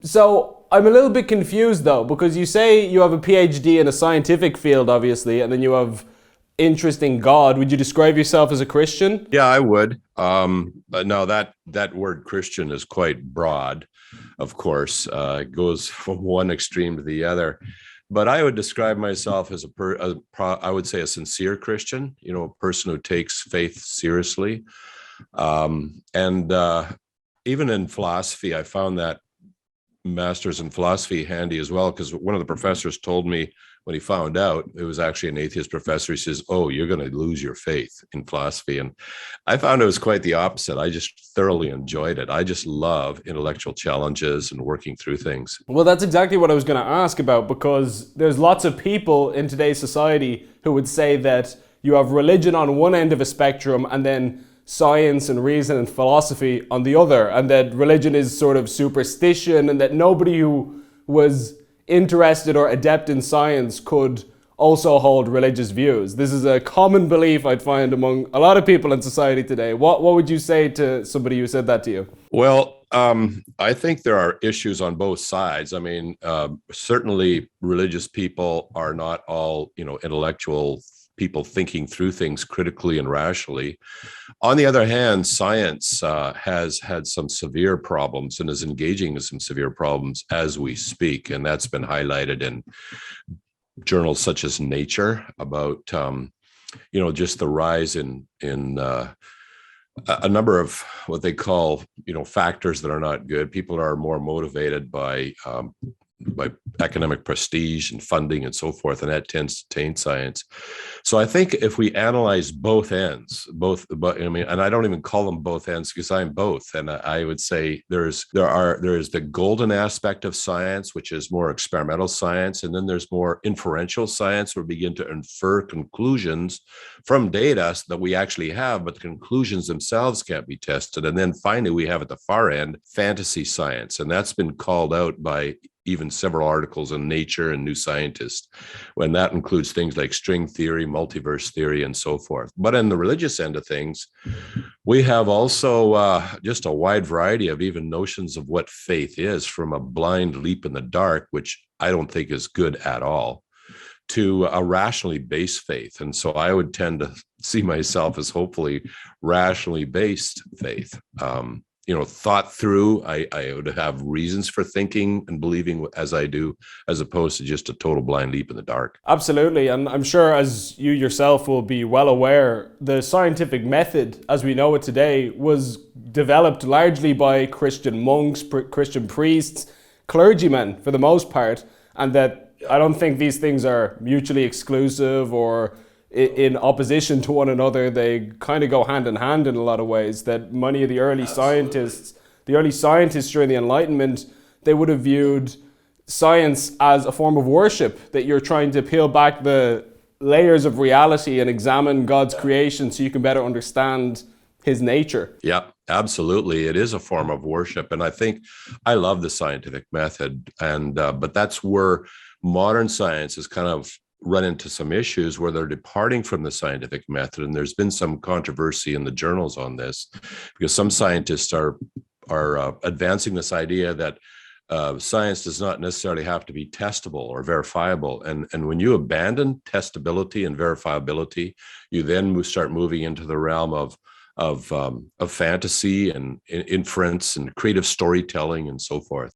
So I'm a little bit confused though, because you say you have a PhD in a scientific field, obviously, and then you have interest in God. Would you describe yourself as a Christian? Yeah, I would. But no, that word Christian is quite broad. Of course, it goes from one extreme to the other. But I would describe myself as I would say a sincere Christian. You know, a person who takes faith seriously. And even in philosophy, I found that master's in philosophy handy as well, because one of the professors told me when he found out, it was actually an atheist professor, he says, "Oh, you're going to lose your faith in philosophy." And I found it was quite the opposite. I just thoroughly enjoyed it. I just love intellectual challenges and working through things. Well, that's exactly what I was going to ask about, because there's lots of people in today's society who would say that you have religion on one end of a spectrum and then science and reason and philosophy on the other, and that religion is sort of superstition, and that nobody who was interested or adept in science could also hold religious views. This is a common belief I'd find among a lot of people in society today. What would you say to somebody who said that to you? Well, I think there are issues on both sides. I mean, certainly religious people are not all, intellectual people thinking through things critically and rationally. On the other hand, science has had some severe problems and is engaging in some severe problems as we speak. And that's been highlighted in journals such as Nature about, just the rise in a number of what they call, factors that are not good. People are more motivated by economic prestige and funding and so forth, and that tends to taint science. So I think if we analyze both ends, but and I don't even call them both ends because I'm both, and I would say there is the golden aspect of science, which is more experimental science, and then there's more inferential science, where we begin to infer conclusions from data that we actually have, but the conclusions themselves can't be tested. And then finally, we have at the far end fantasy science, and that's been called out by even several articles in Nature and New Scientist, when that includes things like string theory, multiverse theory, and so forth. But in the religious end of things, we have also just a wide variety of even notions of what faith is, from a blind leap in the dark, which I don't think is good at all, to a rationally based faith. And so I would tend to see myself as hopefully rationally based faith. Thought through. I would have reasons for thinking and believing as I do, as opposed to just a total blind leap in the dark. Absolutely, and I'm sure, as you yourself will be well aware, the scientific method as we know it today was developed largely by Christian monks, Christian priests, clergymen for the most part, and that I don't think these things are mutually exclusive or in opposition to one another. They kind of go hand in hand in a lot of ways. That many of the early scientists during the Enlightenment, they would have viewed science as a form of worship, that you're trying to peel back the layers of reality and examine God's creation so you can better understand his nature. Yeah, absolutely. It is a form of worship. And I think I love the scientific method. And but that's where modern science has kind of run into some issues, where they're departing from the scientific method. And there's been some controversy in the journals on this, because some scientists are advancing this idea that science does not necessarily have to be testable or verifiable. And when you abandon testability and verifiability, you then start moving into the realm of fantasy and inference and creative storytelling and so forth.